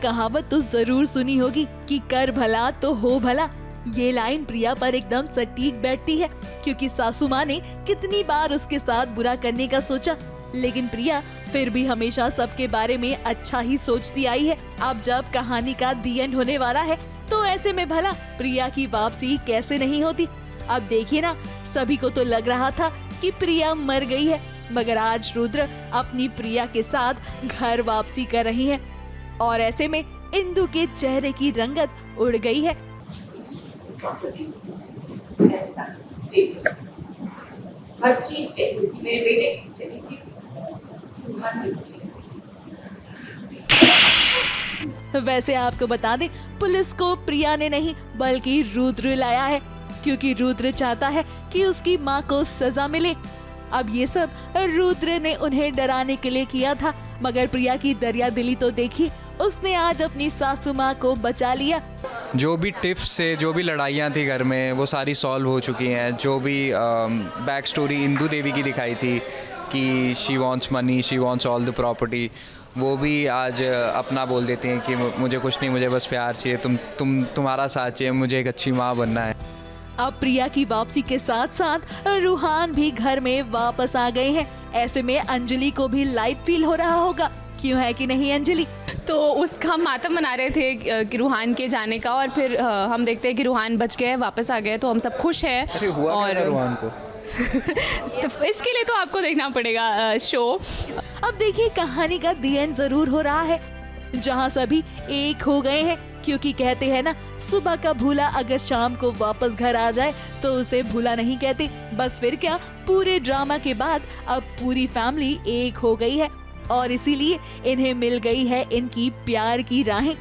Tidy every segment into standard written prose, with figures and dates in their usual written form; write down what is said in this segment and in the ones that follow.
कहावत तो जरूर सुनी होगी कि कर भला तो हो भला। ये लाइन प्रिया पर एकदम सटीक बैठती है, क्योंकि सासू माँ ने कितनी बार उसके साथ बुरा करने का सोचा, लेकिन प्रिया फिर भी हमेशा सबके बारे में अच्छा ही सोचती आई है। अब जब कहानी का दी एंड होने वाला है, तो ऐसे में भला प्रिया की वापसी कैसे नहीं होती। अब देखिए ना, सभी को तो लग रहा था कि प्रिया मर गई है, मगर आज रुद्र अपनी प्रिया के साथ घर वापसी कर रही है और ऐसे में इंदु के चेहरे की रंगत उड़ गई है। हर चीज मेरे बेटे वैसे आपको बता दें, पुलिस को प्रिया ने नहीं बल्कि रुद्र लाया है, क्योंकि रुद्र चाहता है कि उसकी माँ को सजा मिले। अब ये सब रुद्र ने उन्हें डराने के लिए किया था, मगर प्रिया की दरिया दिली तो देखिए, उसने आज अपनी सासू माँ को बचा लिया। जो भी टिप्स से जो भी लड़ाइयाँ थी घर में, वो सारी सॉल्व हो चुकी हैं। जो भी बैक स्टोरी इंदु देवी की दिखाई थी कि she wants money, she wants all the property, वो भी आज अपना बोल देते हैं कि मुझे कुछ नहीं, मुझे बस प्यार चाहिए, तुम्हारा साथ चाहिए, मुझे एक अच्छी माँ बनना है। अब प्रिया की वापसी के साथ साथ रूहान भी घर में वापस आ गए हैं। ऐसे में अंजलि को भी लाइट फील हो रहा होगा, क्यों है कि नहीं अंजलि? तो उसका हम मातम मना रहे थे कि रूहान के जाने का, और फिर हम देखते हैं कि रूहान बच गए, वापस आ गए, तो हम सब खुश हैं। अरे हुआ और क्या रूहान को? तो इसके लिए तो आपको देखना पड़ेगा शो। अब देखिए, कहानी का दी एंड जरूर हो रहा है, जहां सभी एक हो गए हैं, क्योंकि कहते हैं ना, सुबह का भूला अगर शाम को वापस घर आ जाए तो उसे भूला नहीं कहते। बस फिर क्या, पूरे ड्रामा के बाद अब पूरी फैमिली एक हो गई है और इसीलिए इन्हें मिल गई है इनकी प्यार की राहें।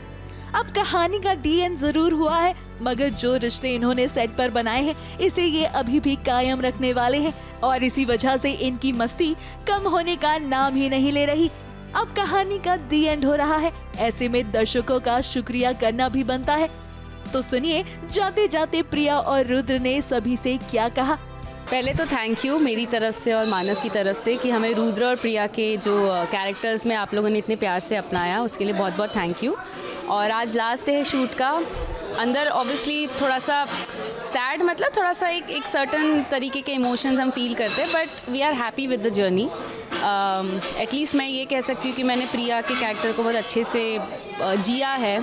अब कहानी का डी एंड जरूर हुआ है, मगर जो रिश्ते इन्होंने सेट पर बनाए हैं, इसे ये अभी भी कायम रखने वाले हैं और इसी वजह से इनकी मस्ती कम होने का नाम ही नहीं ले रही। अब कहानी का दी एंड हो रहा है, ऐसे में दर्शकों का शुक्रिया करना भी बनता है। तो सुनिए जाते जाते प्रिया और रुद्र ने सभी से क्या कहा। पहले तो थैंक यू मेरी तरफ से और मानव की तरफ से कि हमें रुद्र और प्रिया के जो कैरेक्टर्स में आप लोगों ने इतने प्यार से अपनाया, उसके लिए बहुत बहुत थैंक यू। और आज लास्ट डे है शूट का। अंदर ऑब्वियसली थोड़ा सा सैड, मतलब थोड़ा सा एक सर्टन तरीके के इमोशंस हम फील करते हैं, but we are happy with the journey. At least मैं ये कह सकती हूँ कि मैंने प्रिया के कैरेक्टर को बहुत अच्छे से जिया है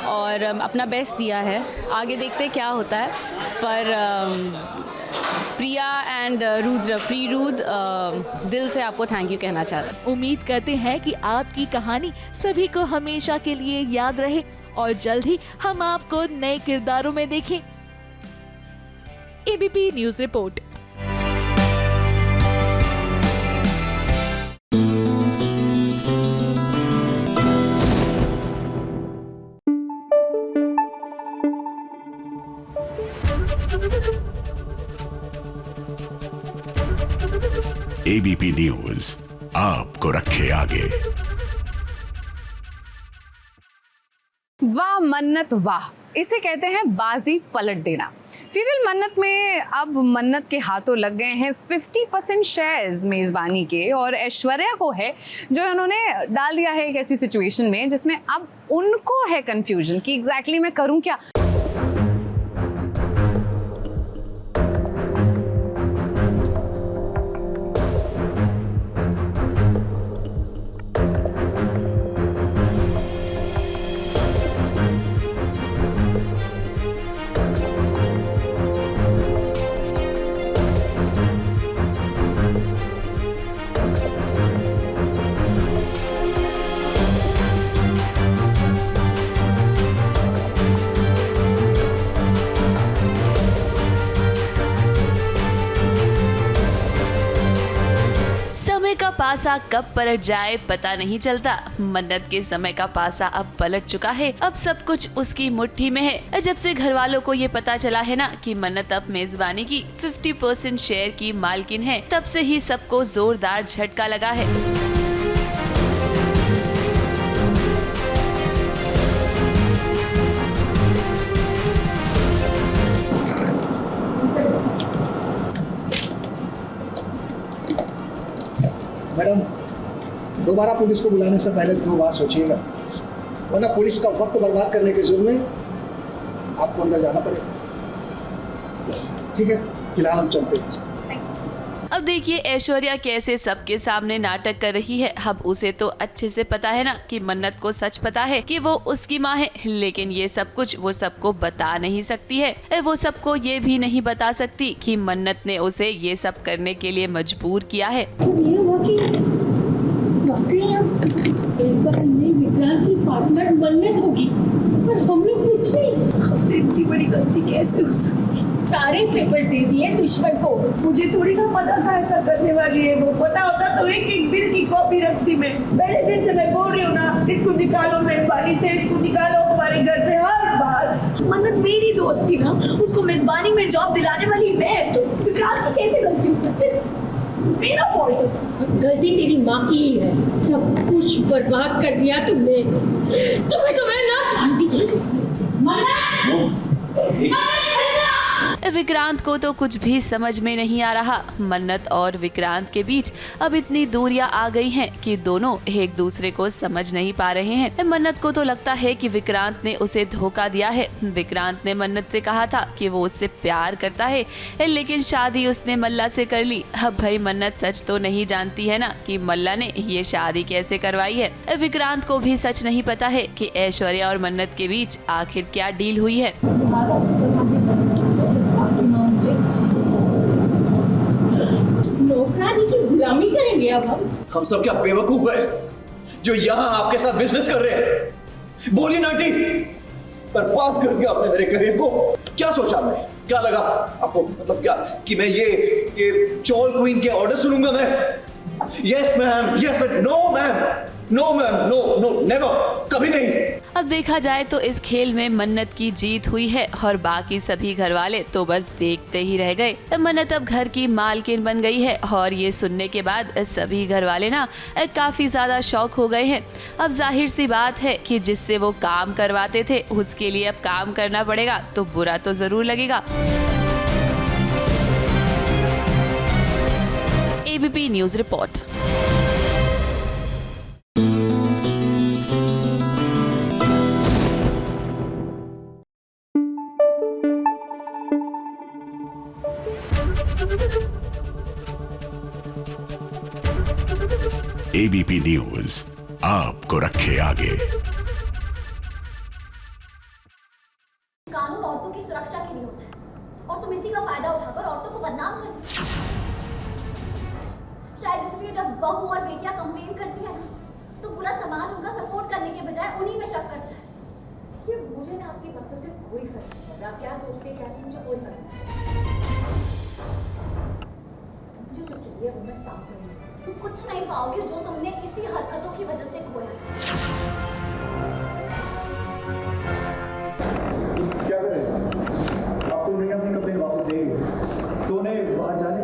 और अपना बेस्ट दिया है। आगे देखते क्या होता है, पर प्रिया एंड रुद्र, दिल से आपको थैंक यू कहना चाहता हूँ। उम्मीद करते हैं कि आपकी कहानी सभी को हमेशा के लिए याद रहे और जल्द ही हम आपको नए किरदारों में देखें। ABP news report. ABP news आपको रखे आगे। वाह मन्नत वाह, इसे कहते हैं बाजी पलट देना। सीरियल मन्नत में अब मन्नत के हाथों लग गए हैं 50% शेयर्स मेजबानी के, और ऐश्वर्या को है जो उन्होंने डाल दिया है एक ऐसी सिचुएशन में जिसमें अब उनको है कंफ्यूजन कि एग्जैक्टली मैं करूं क्या। का पासा कब पलट जाए पता नहीं चलता। मन्नत के समय का पासा अब पलट चुका है, अब सब कुछ उसकी मुट्ठी में है। जब से घर वालों को ये पता चला है ना कि मन्नत अब मेजबानी की 50% शेयर की मालकिन है, तब से ही सबको जोरदार झटका लगा है। मैडम, दोबारा पुलिस को बुलाने से पहले 2 बार सोचिएगा। वरना पुलिस का वक्त बर्बाद करने के जुर्म में आपको अंदर जाना पड़ेगा। ठीक है, फिलहाल हम चलते हैं। अब देखिए ऐश्वर्या कैसे सबके सामने नाटक कर रही है। अब उसे तो अच्छे से पता है ना कि मन्नत को सच पता है कि वो उसकी माँ है, लेकिन ये सब कुछ वो सबको बता नहीं सकती है। वो सबको ये भी नहीं बता सकती कि मन्नत ने उसे ये सब करने के लिए मजबूर किया है। पार्टनर मन्नत होगी पर हम लोग कुछ नहीं। हमसे इतनी बड़ी गलती कैसे हो सकती? सारे पेपर्स दे दिए दुश्मन को। मुझे थोड़ी ना पता था ऐसा करने वाली है वो। पता होता तो एक बिल की कॉपी रखती मैं। पहले दिन से मैं बोल रही हूँ ना, इसको निकालो मेजबानी से, इसको निकालो हमारे घर से हर बार। मन्नत मेरी दोस्त थी ना, उसको मेजबानी में जॉब दिलाने वाली मैं। तो विक्रांत की कैसे गलती हो सकती है? मेरा फॉल्ट है सब। गलती तेरी माँ की ही है। सब कुछ बर्बाद कर दिया तुमने। तुम्हें तो मैं ना जानती थी। विक्रांत को तो कुछ भी समझ में नहीं आ रहा। मन्नत और विक्रांत के बीच अब इतनी दूरियां आ गई हैं कि दोनों एक दूसरे को समझ नहीं पा रहे हैं। मन्नत को तो लगता है कि विक्रांत ने उसे धोखा दिया है। विक्रांत ने मन्नत से कहा था कि वो उससे प्यार करता है, लेकिन शादी उसने मल्ला से कर ली। अब भाई मन्नत सच तो नहीं जानती है ना कि मल्ला ने ये शादी कैसे करवाई है। विक्रांत को भी सच नहीं पता है कि ऐश्वर्या और मन्नत के बीच आखिर क्या डील हुई है। नौकरानी की गुलामी करेंगे अब हम सब क्या बेवकूफ है जो यहाँ आपके साथ बिजनेस कर रहे हैं? बोलिए नाटी, बर्बाद कर दिया आपने मेरे करियर को। क्या सोचा मैं? क्या लगा आपको? मतलब क्या कि मैं ये चॉल क्वीन के ऑर्डर सुनूंगा मैं? Yes ma'am, yes ma'am, no ma'am, no ma'am, no never, कभी नहीं। अब देखा जाए तो इस खेल में मन्नत की जीत हुई है और बाकी सभी घर वाले तो बस देखते ही रह गए। मन्नत अब घर की मालकिन बन गई है और ये सुनने के बाद सभी घर वाले ना काफी ज्यादा शॉक हो गए हैं। अब जाहिर सी बात है कि जिससे वो काम करवाते थे उसके लिए अब काम करना पड़ेगा, तो बुरा तो जरूर लगेगा। ABP news report. ABP news आपको रखे आगे। कानून औरतों की सुरक्षा के लिए होता है और तुम इसी का फायदा उठाकर औरतों को बदनाम करती हो। शायद इसलिए जब बहू और बेटियां कंप्लेन करती है ना, तो पूरा समाज उनका सपोर्ट करने के बजाय उन्हीं में शक करता है। ये मुझे ना आपकी बातों से कोई फर्क नहीं पड़ रहा। क्या सोचते क्या नहीं, मुझे कोई फर्क नहीं। मुझे जो चाहिए वो मैं काम करूंगी। तुम कुछ नहीं पाओगे जो तुमने इसी हरकतों की वजह से खोया है। क्या करें? आप तो नहीं अपनी कंप्लेन वापस देंगे तो उन्हें बाहर जाने।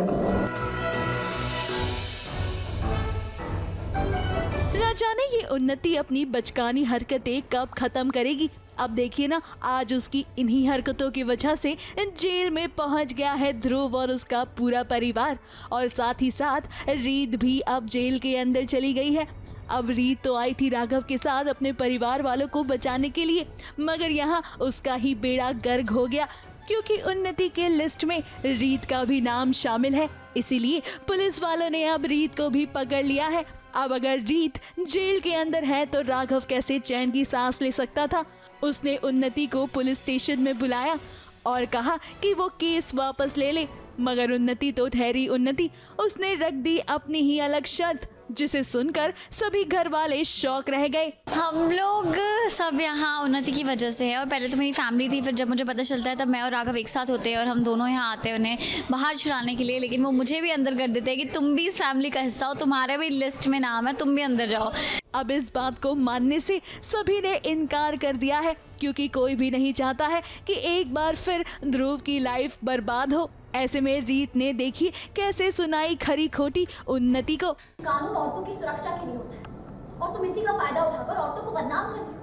न जाने ये उन्नति अपनी बचकानी हरकतें कब खत्म करेगी। अब देखिए ना, आज उसकी इन्हीं हरकतों की वजह से जेल में पहुंच गया है ध्रुव और उसका पूरा परिवार, और साथ ही साथ रीत भी अब जेल के अंदर चली गई है। अब रीत तो आई थी राघव के साथ अपने परिवार वालों को बचाने के लिए, मगर यहाँ उसका ही बेड़ा गर्क हो गया क्योंकि उन्नति के लिस्ट में रीत का भी नाम शामिल है। इसीलिए पुलिस वालों ने अब रीत को भी पकड़ लिया है। अब अगर रीत जेल के अंदर है तो राघव कैसे चैन की सांस ले सकता था। उसने उन्नति को पुलिस स्टेशन में बुलाया और कहा कि वो केस वापस ले ले, मगर उन्नति तो ठहरी उन्नति। उसने रख दी अपनी ही अलग शर्त, जिसे सुनकर सभी घर वाले शौक रह गए। हम लोग सब यहाँ उन्नति की वजह से है, और पहले तो मेरी फैमिली थी, फिर जब मुझे पता चलता है तब मैं और राघव एक साथ होते हैं और हम दोनों यहाँ आते हैं उन्हें बाहर छुड़ाने के लिए, लेकिन वो मुझे भी अंदर कर देते हैं कि तुम भी इस फैमिली का हिस्सा हो, तुम्हारे भी लिस्ट में नाम है, तुम भी अंदर जाओ। अब इस बात को मानने से सभी ने इनकार कर दिया है, क्योंकि कोई भी नहीं चाहता है कि एक बार फिर ध्रुव की लाइफ बर्बाद हो। ऐसे में रीत ने देखी कैसे सुनाई खरी खोटी उन्नति को। कानून औरतों की सुरक्षा के लिए होता है और तुम इसी का फायदा उठाकर औरतों को बदनाम करती हो।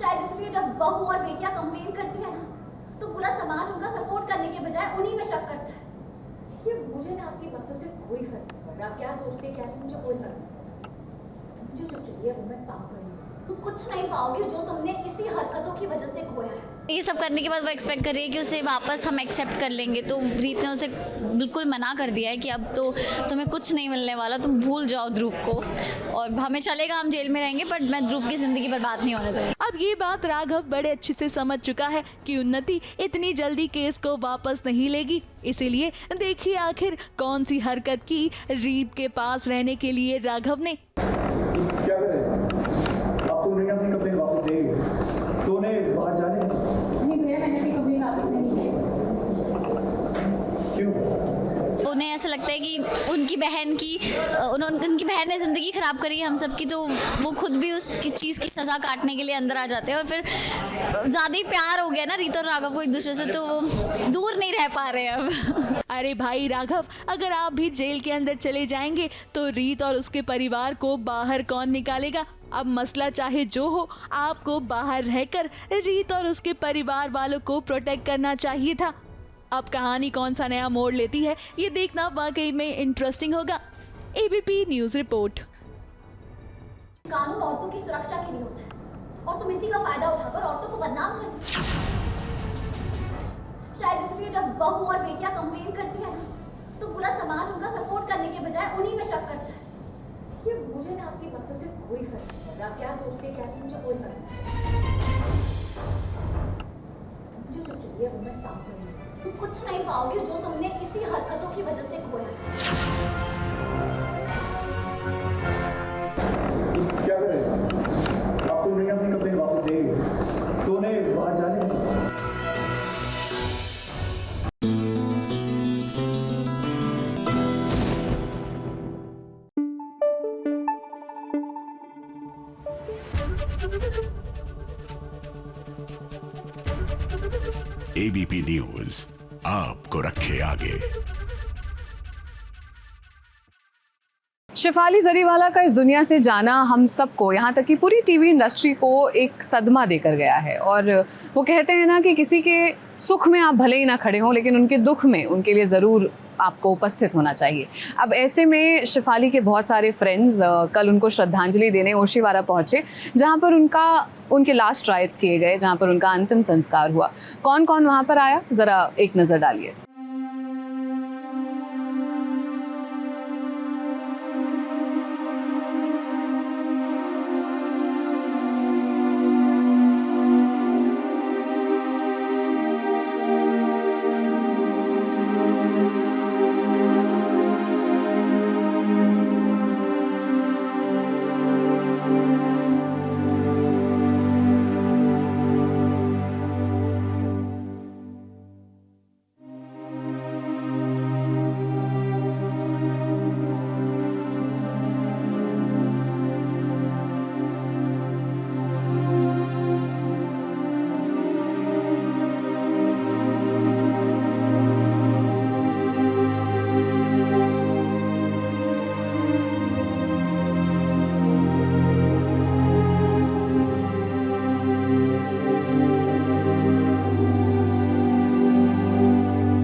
शायद इसलिए जब बहू और बेटियां कंप्लेन करती है ना, तो पूरा समाज उनका सपोर्ट करने के बजाय उन्हीं में शक करता है। ये मुझे ना आपकी बातों से कोई फर्क नहीं पड़ रहा। क्या सोचते क्या नहीं, मुझे कोई फर्क नहीं पड़ रहा। मुझे जो चाहिए वो मैं काम करूंगी। तुम कुछ नहीं पाओगे जो तुमने इसी हरकतों की वजह से खोया है। ये सब करने के बाद वो एक्सपेक्ट कर रही है कि उसे वापस हम एक्सेप्ट कर लेंगे, तो रीत ने उसे बिल्कुल मना कर दिया है कि अब तो तुम्हें कुछ नहीं मिलने वाला, तुम भूल जाओ ध्रुव को, और हमें चलेगा हम जेल में रहेंगे बट मैं ध्रुव की ज़िंदगी बर्बाद नहीं होने दूंगी। अब ये बात राघव बड़े अच्छे से समझ चुका है कि उन्नति इतनी जल्दी केस को वापस नहीं लेगी, इसीलिए देखिए आखिर कौन सी हरकत की रीत के पास रहने के लिए राघव ने। क्या करें? अब तो उन्हें अपनी कंप्लेन वापस देंगे तो उन्हें बाहर जाने नहीं भैया, मैंने भी कंप्लेन वापस नहीं की। क्यों? उन्हें ऐसा लगता है कि उनकी बहन ने ज़िंदगी ख़राब करी है हम सब की, तो वो खुद भी उस चीज़ की सज़ा काटने के लिए अंदर आ जाते हैं, और फिर ज़्यादा ही प्यार हो गया ना रीत और राघव को एक दूसरे से, तो दूर नहीं रह पा रहे अब। अरे भाई राघव, अगर आप भी जेल के अंदर चले जाएंगे तो रीत और उसके परिवार को बाहर कौन निकालेगा? अब मसला चाहे जो हो, आपको बाहर रहकर रीत और उसके परिवार वालों को प्रोटेक्ट करना चाहिए था। अब कहानी कौन सा नया मोड़ लेती है, ये देखना वाकई में इंटरेस्टिंग होगा। ABP news report. कानून औरतों की सुरक्षा के लिए होता है और तुम इसी का फायदा उठाकर औरतों को बदनाम करती हो। शायद इसलिए जब बहू और बेटियां कंप्लेन करती है ना, तो पूरा समाज उनका सपोर्ट करने के बजाय उन्हीं पे शक करता है। ये मुझे ना आपकी बातों से कोई फर्क नहीं पड़ता। आप क्या सोचते क्या नहीं, मुझे कोई फर्क नहीं पड़ता। मुझे जो चाहिए वो मैं काम करूंगी। तुम कुछ नहीं पाओगे जो तुमने इसी हरकतों की वजह से खोया है। क्या करें? अब तो उन्हें अपनी कंप्लेन वापस देंगे तो उन्हें बाहर जाने एबीपी न्यूज आपको रखे आगे। शेफाली जरीवाला का इस दुनिया से जाना हम सबको, यहाँ तक कि पूरी टीवी इंडस्ट्री को एक सदमा देकर गया है। और वो कहते हैं ना कि किसी के सुख में आप भले ही ना खड़े हों, लेकिन उनके दुख में उनके लिए ज़रूर आपको उपस्थित होना चाहिए। अब ऐसे में शेफाली के बहुत सारे फ्रेंड्स कल उनको श्रद्धांजलि देने ओशीवारा पहुँचे, जहाँ पर उनके लास्ट राइट्स किए गए, जहाँ पर उनका अंतिम संस्कार हुआ। कौन कौन वहाँ पर आया, ज़रा एक नज़र डालिए।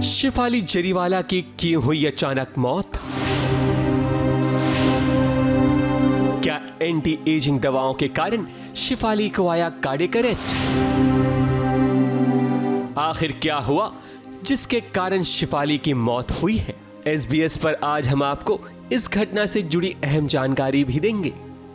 शेफाली जरीवाला की क्यों हुई अचानक मौत? क्या एंटी एजिंग दवाओं के कारण शेफाली को आया कार्डियक अरेस्ट? आखिर क्या हुआ जिसके कारण शेफाली की मौत हुई है? SBS पर आज हम आपको इस घटना से जुड़ी अहम जानकारी भी देंगे।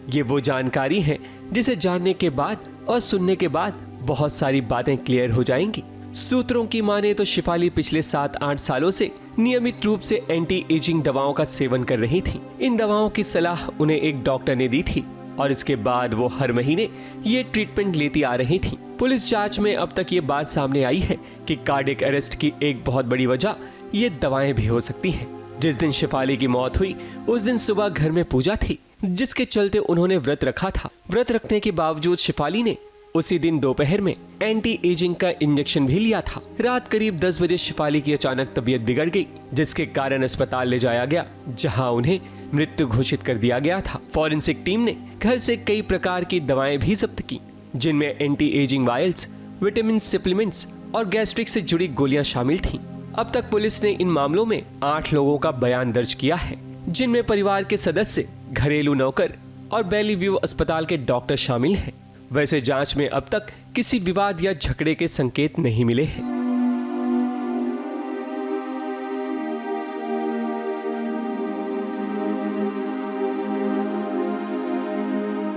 ये वो जानकारी है जिसे जानने के बाद और सुनने के बाद बहुत सारी बातें क्लियर हो जाएंगी। सूत्रों की माने तो शेफाली पिछले 7-8 सालों से नियमित रूप से एंटी एजिंग दवाओं का सेवन कर रही थी। इन दवाओं की सलाह उन्हें एक डॉक्टर ने दी थी और इसके बाद वो हर महीने ये ट्रीटमेंट लेती आ रही थी। पुलिस जांच में अब तक ये बात सामने आई है कि कार्डियक अरेस्ट की एक बहुत बड़ी वजह ये दवाएं भी हो सकती हैं। जिस दिन शेफाली की मौत हुई उस दिन सुबह घर में पूजा थी, जिसके चलते उन्होंने व्रत रखा था। व्रत रखने के बावजूद शेफाली ने उसी दिन दोपहर में एंटी एजिंग का इंजेक्शन भी लिया था। रात करीब 10 बजे शेफाली की अचानक तबीयत बिगड़ गई, जिसके कारण अस्पताल ले जाया गया, जहां उन्हें मृत्यु घोषित कर दिया गया था। फॉरेंसिक टीम ने घर से कई प्रकार की दवाएं भी जब्त की, जिनमें anti ageing vials, vitamin supplements और गैस्ट्रिक से जुड़ी गोलियां शामिल थीं। अब तक पुलिस ने इन मामलों में 8 लोगों का बयान दर्ज किया है, जिनमें परिवार के सदस्य, घरेलू नौकर और बेली व्यू अस्पताल के डॉक्टर शामिल हैं। वैसे जांच में अब तक किसी विवाद या झगड़े के संकेत नहीं मिले हैं।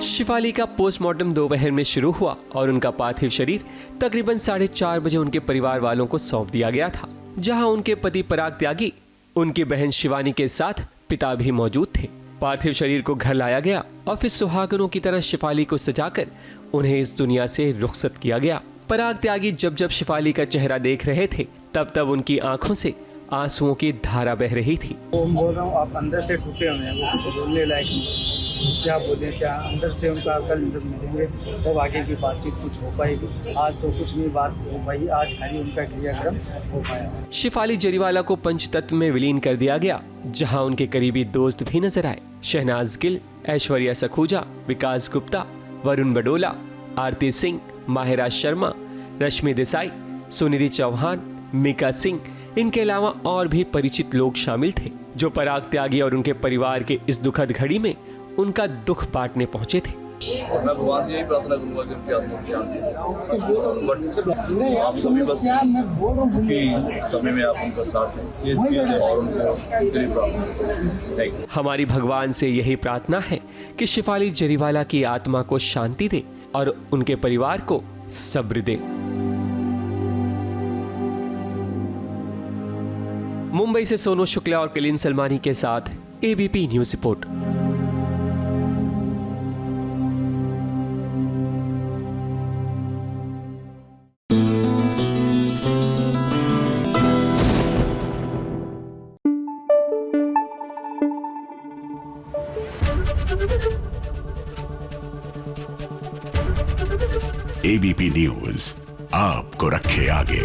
शिफाली का पोस्टमार्टम दोपहर में शुरू हुआ और उनका पार्थिव शरीर तकरीबन 4:30 बजे उनके परिवार वालों को सौंप दिया गया था, जहां उनके पति पराग त्यागी, उनकी बहन शिवानी के साथ पिता भी मौजूद थे। पार्थिव शरीर को घर लाया गया और फिर सुहागनों की तरह शिफाली को सजाकर उन्हें इस दुनिया से रुखसत किया गया। पराग त्यागी जब जब शिफाली का चेहरा देख रहे थे तब तब उनकी आंखों से आंसुओं की धारा बह रही थी। बोल रहा हूँ, आप अंदर से टूटे हुए हैं, वो कुछ बोलने लायक नहीं। क्या बोले, क्या अंदर से उनका कल मिलेंगे तब आगे की बातचीत कुछ हो पाएगी। आज तो कुछ नहीं बात हो पाई, आज खाली उनका क्रियाक्रम हो पाया। शिफाली जरीवाला को पंचतत्व में विलीन कर दिया गया, जहां उनके करीबी दोस्त भी नजर आए। शहनाज गिल, ऐश्वर्या सखूजा, विकास गुप्ता, वरुण बडोला, आरती सिंह, माहिरा शर्मा, रश्मि देसाई, सुनिधि चौहान, मीका सिंह, इनके अलावा और भी परिचित लोग शामिल थे, जो पराग त्यागी और उनके परिवार के इस दुखद घड़ी में उनका दुख बांटने पहुंचे थे। मैं भगवान से यही प्रार्थना करूंगा कि उनकी आत्मा को शांति दे। बट आप सभी बस कि समय में आप उनका साथ दें और उनको प्रार्थना। हमारी भगवान से यही प्रार्थना है कि शिफाली जरीवाला की आत्मा को शांति दे और उनके परिवार को सब्र दे। मुंबई से सोनू शुक्ला और कलीम सलमानी के साथ ABP news report. ABP news आपको रखे आगे।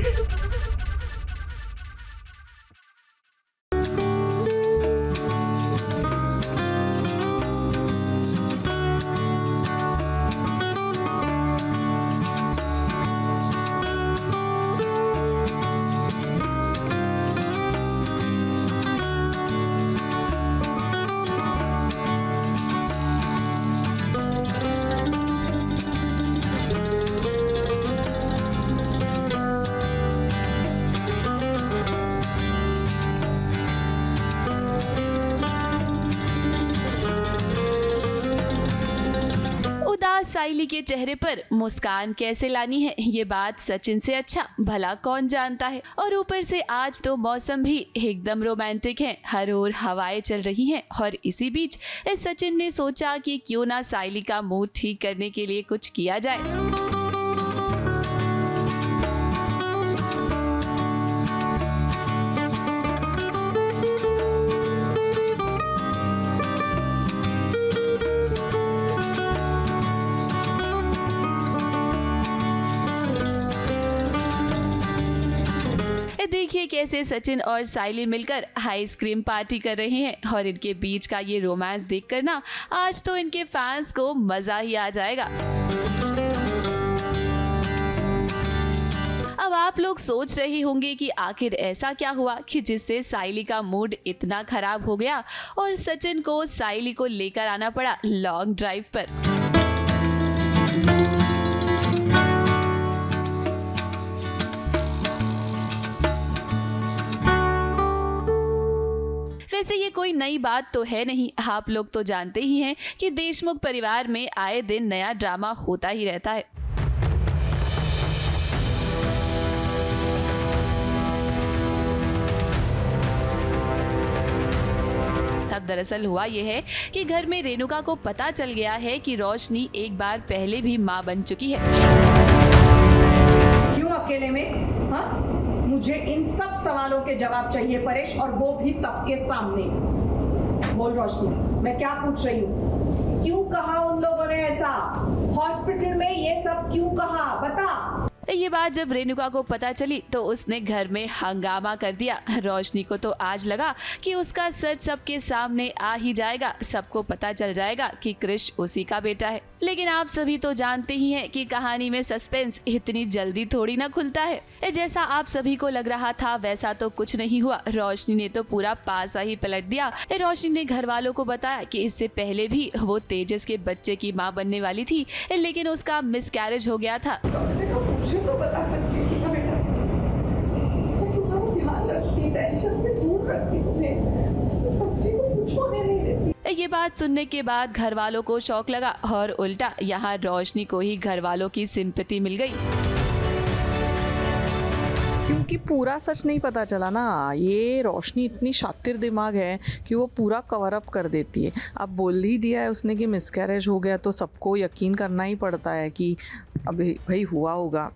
साइली के चेहरे पर मुस्कान कैसे लानी है, ये बात सचिन से अच्छा भला कौन जानता है। और ऊपर से आज तो मौसम भी एकदम रोमांटिक है, हर ओर हवाएं चल रही हैं। और इसी बीच इस सचिन ने सोचा कि क्यों ना साइली का मूड ठीक करने के लिए कुछ किया जाए। देखिए कैसे सचिन और साइली मिलकर आइसक्रीम पार्टी कर रहे हैं और इनके बीच का ये रोमांस देखकर ना आज तो इनके फैंस को मजा ही आ जाएगा। अब आप लोग सोच रहे होंगे कि आखिर ऐसा क्या हुआ कि जिससे साइली का मूड इतना खराब हो गया और सचिन को साइली को लेकर आना पड़ा लॉन्ग ड्राइव पर। वैसे ये कोई नई बात तो है नहीं, आप लोग तो जानते ही हैं कि देशमुख परिवार में आए दिन नया ड्रामा होता ही रहता है। तब दरअसल हुआ यह है कि घर में रेणुका को पता चल गया है कि रोशनी एक बार पहले भी मां बन चुकी है। क्यों अकेले में? हाँ? मुझे इन सब सवालों के जवाब चाहिए परेश, और वो भी सबके सामने। बोल रोशनी, मैं क्या पूछ रही हूँ? क्यों कहा उन लोगों ने ऐसा? हॉस्पिटल में ये सब क्यों कहा? बता। ये बात जब रेणुका को पता चली तो उसने घर में हंगामा कर दिया। रोशनी को तो आज लगा कि उसका सच सबके सामने आ ही जाएगा, सबको पता चल जाएगा कि कृष उसी का बेटा है। लेकिन आप सभी तो जानते ही हैं कि कहानी में सस्पेंस इतनी जल्दी थोड़ी ना खुलता है। जैसा आप सभी को लग रहा था वैसा तो कुछ नहीं हुआ। रोशनी ने तो पूरा पासा ही पलट दिया। रोशनी ने घर वालों को बताया कि इससे पहले भी वो तेजस के बच्चे की मां बनने वाली थी, लेकिन उसका मिसकैरेज हो गया था। मुझे तो बता सकती थी ना बेटा, मैं तुम्हारा ध्यान रखती, टेंशन से दूर रखती तुम्हें, इस बच्चे को कुछ होने नहीं देती। ये बात सुनने के बाद घर वालों को शौक लगा और उल्टा यहाँ रोशनी को ही घर वालों की सिंपैथी मिल गई। क्योंकि पूरा सच नहीं पता चला ना, ये रोशनी इतनी शातिर दिमाग है कि वो पूरा कवर अप कर देती है। अब बोल ही दिया है उसने कि मिसकैरेज हो गया तो सबको यकीन करना ही पड़ता है कि अभी भाई हुआ होगा।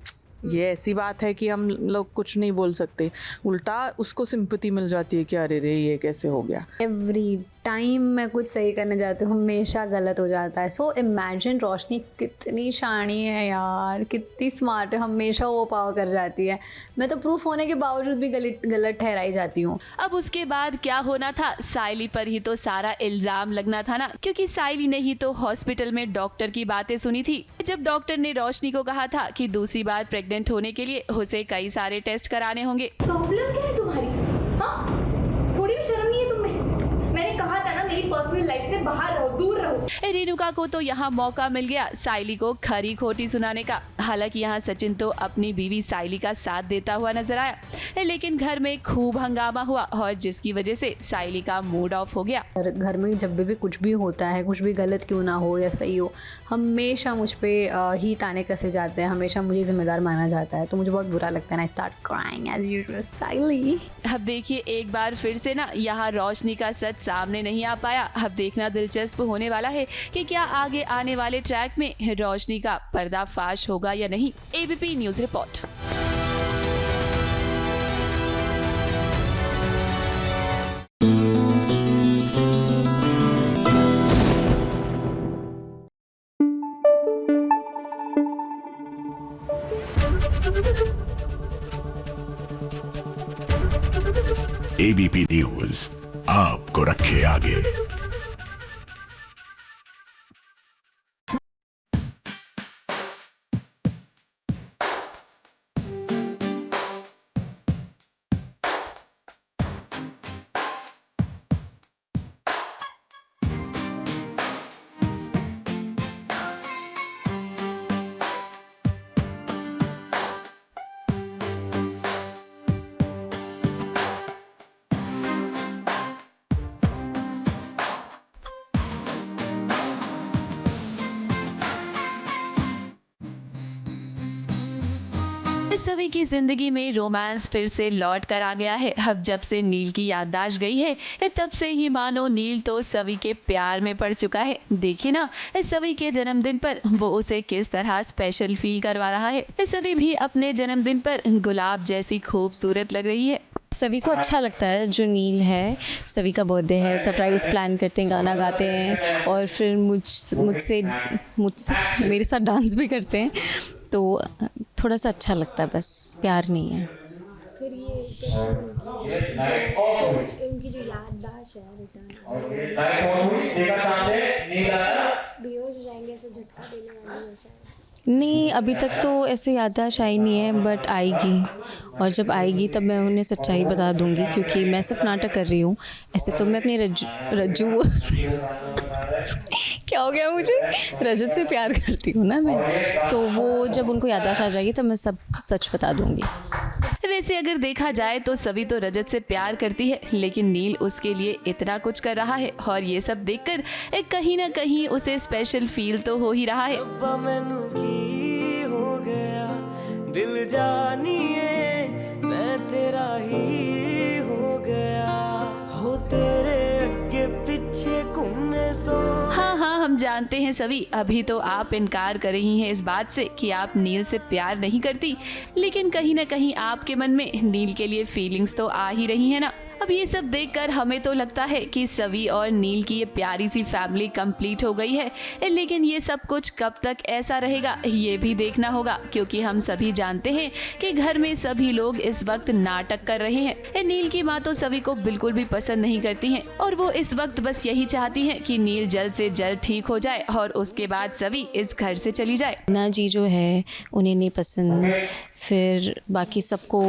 ये ऐसी बात है कि हम लोग कुछ नहीं बोल सकते, उल्टा उसको सिंपैथी मिल जाती है कि अरे रे ये कैसे हो गया। एवरी टाइम मैं कुछ सही करने जाती हूँ हमेशा गलत हो जाता है। सो इमेजिन रोशनी कितनी शानी है यार, कितनी स्मार्ट है, हमेशा वो पावर कर जाती है। मैं तो प्रूफ होने के बावजूद भी गलत ठहराई जाती हूँ। अब उसके बाद क्या होना था, साइली पर ही तो सारा इल्जाम लगना था ना, क्योंकि साइली ने ही तो हॉस्पिटल में डॉक्टर की बातें सुनी थी। जब डॉक्टर ने रोशनी को कहा था कि दूसरी बार प्रेग्नेंट होने के लिए उसे कई सारे टेस्ट कराने होंगे। प्रॉब्लम क्या है तुम्हारी? हाँ, थोड़ी भी शर्म नहीं है तुम्हें? मैंने कहा था ना मेरी पर्सनल लाइफ से बाहर रहो, दूर रहो। रेणुका को तो यहाँ मौका मिल गया साइली को खरी खोटी सुनाने का। हालांकि यहाँ सचिन तो अपनी बीवी साइली का साथ देता हुआ नजर आया, लेकिन घर में खूब हंगामा हुआ और जिसकी वजह से साइली का मूड ऑफ हो गया। घर में जब भी कुछ भी होता है, कुछ भी गलत क्यों ना हो या सही हो, हमेशा मुझ पे ही ताने कसे जाते हैं, हमेशा मुझे जिम्मेदार माना जाता है, तो मुझे बहुत बुरा लगता है। I start crying as usual. Sayali अब देखिए एक बार फिर से ना यहाँ रोशनी का सच सामने नहीं आ पाया। अब देखना दिलचस्प होने वाला है कि क्या आगे आने वाले ट्रैक में रोशनी का पर्दाफाश होगा या नहीं। ABP news report. ABP news आपको रखे आगे। सभी की जिंदगी में रोमांस फिर से लौट कर आ गया है। अब जब से नील की याददाश्त गई है तब से ही मानो नील तो सभी के प्यार में पड़ चुका है। देखिए ना सभी के जन्मदिन पर वो उसे किस तरह स्पेशल फील करवा रहा है। सभी भी अपने जन्मदिन पर गुलाब जैसी खूबसूरत लग रही है। सभी को अच्छा लगता है जो नील है, सभी का बर्थडे है, सरप्राइज प्लान करते हैं, गाना गाते हैं और फिर मुझसे मेरे साथ डांस भी करते हैं, तो थोड़ा सा अच्छा लगता है, बस प्यार नहीं है। फिर ये उनकी जो याददाश्त है बेहोश हो जाएंगे, ऐसे झटका देने वाली हो जाए। नहीं, अभी तक तो ऐसे याददाश्त आई नहीं है, बट आएगी, और जब आएगी तब मैं उन्हें सच्चाई बता दूंगी, क्योंकि मैं सिर्फ नाटक कर रही हूँ। ऐसे तो मैं अपनी रज्जू क्या हो गया मुझे, रजत से प्यार करती हूँ ना मैं, तो वो जब उनको याददाश्त आ जाएगी तब मैं सब सच बता दूंगी। वैसे अगर देखा जाए तो सभी तो रजत से प्यार करती है, लेकिन नील उसके लिए इतना कुछ कर रहा है और ये सब देखकर कहीं ना कहीं उसे स्पेशल फील तो हो ही रहा है। हो गया दिल जानिए मैं तेरा ही हो गया, हो तेरे आगे पीछे घूमे सो। हाँ, हम जानते हैं सभी, अभी तो आप इनकार कर रही हैं इस बात से कि आप नील से प्यार नहीं करती, लेकिन कहीं ना कहीं आपके मन में नील के लिए फीलिंग्स तो आ ही रही है ना। अब ये सब देखकर हमें तो लगता है कि सवी और नील की ये प्यारी सी फैमिली कंप्लीट हो गई है, लेकिन ये सब कुछ कब तक ऐसा रहेगा ये भी देखना होगा, क्योंकि हम सभी जानते हैं कि घर में सभी लोग इस वक्त नाटक कर रहे हैं। नील की माँ तो सवी को बिल्कुल भी पसंद नहीं करती हैं और वो इस वक्त बस यही चाहती हैं कि नील जल्द से जल्द ठीक हो जाए और उसके बाद सवी इस घर से चली जाए। ना जी जो है उन्हें नहीं पसंद, फिर बाकी सबको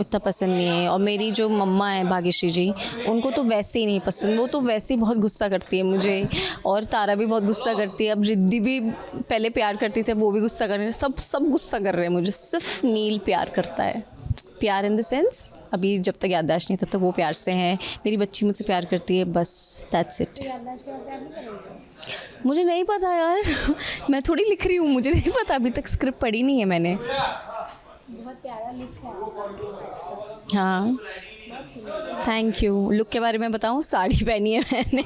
इतना पसंद नहीं है, और मेरी जो मम्मा है भाग्यश्री जी, उनको तो वैसे ही नहीं पसंद, वो तो वैसे ही बहुत गुस्सा करती है मुझे, और तारा भी बहुत गुस्सा करती है। अब रिद्धि भी पहले प्यार करती थी, वो भी गुस्सा कर रहे हैं, सब गुस्सा कर रहे हैं मुझे, सिर्फ नील प्यार करता है। प्यार इन द सेंस अभी जब तक याददाश्त नहीं तब तक वो प्यार से हैं, मेरी बच्ची मुझसे प्यार करती है, बस दैट्स इट। मुझे नहीं पता यार मैं थोड़ी लिख रही हूँ, मुझे नहीं पता, अभी तक स्क्रिप्ट पढ़ी नहीं है मैंने। बहुत प्यारा लुक है। हाँ थैंक यू। लुक के बारे में बताऊँ, साड़ी पहनी है मैंने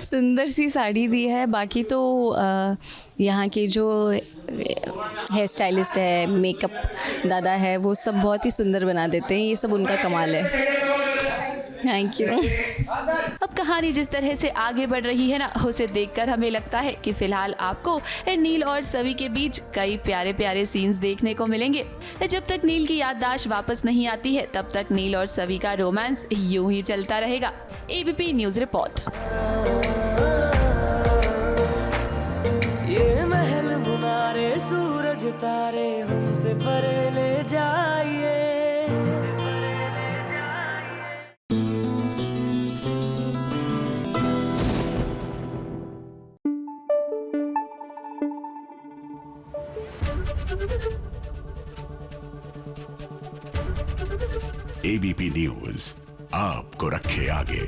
सुंदर सी साड़ी दी है। बाकी तो यहाँ के जो हेयर स्टाइलिस्ट है, मेकअप दादा है, वो सब बहुत ही सुंदर बना देते हैं, ये सब उनका कमाल है। Thank you. अब कहानी जिस तरह से आगे बढ़ रही है ना, उसे देखकर हमें लगता है कि फिलहाल आपको नील और सवी के बीच कई प्यारे प्यारे सीन्स देखने को मिलेंगे। जब तक नील की याददाश्त वापस नहीं आती है तब तक नील और सवी का रोमांस यूं ही चलता रहेगा। ABP news report. ये महल मुनारे सूरज तारे हमसे परे ले जाइए। एबीपी न्यूज आपको रखे आगे।